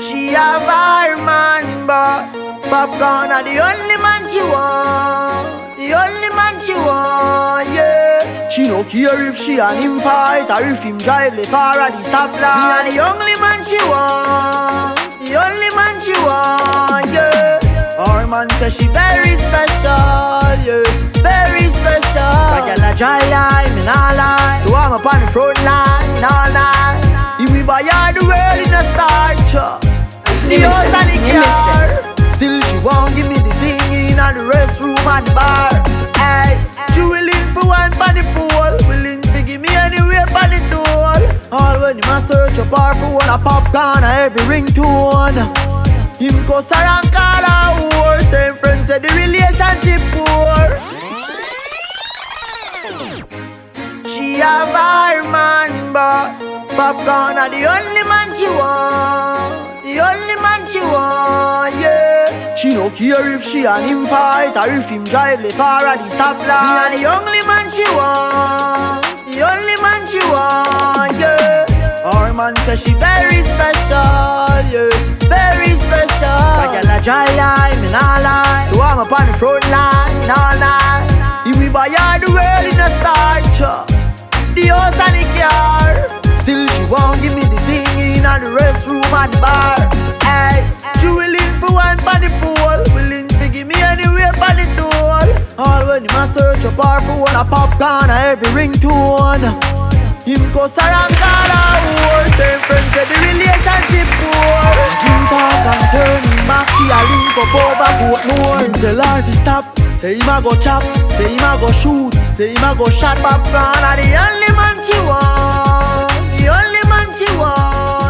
She have her man, but Popcorn are the only man she want. The only man she want, yeah. She no care if she and him fight or if him drive the far at the stoplight. Me and the only man she want. The only man she want, yeah. Our man say she very special, yeah. Very special. That girl a dry line, me nah lie. So I'm up on the front line, all night. If we buy all the world in a starch, the house and the car. Still she won't give me the thing in the restroom and the bar. Ay, she willing for one for the pool, willing to give me anywhere for the toll. All when him a search up her for one a Popcorn a every ringtone. Him cuss her and call her whore. Same friends say the relationship poor. She have her man, but Popcorn are the only man she want. The only man she want, yeah. She no care if she and him fight or if him drive the far at the stoplight. Me and the only man she want. The only man she want, yeah. Our man say she very special, yeah. Very special. That girl a dry line, me nah lie. So I'm up on the front line, all night. If we buy all the world in a starch, the house and the car. Still she won't give me the thing in the restroom and the bar. Ay, she willing for one for the pool, willing to give me anywhere for the toll. All when him a search up her for one a Popcorn a every ringtone. Him cuss her and call her whore. Same friends say the relationship poor. As him talk and turn him back, she a link up over Portmore. Him tell her to stop, say him a go chop, say him a go shoot, say him a go shot. Popcorn are the only man she want. The only man she want.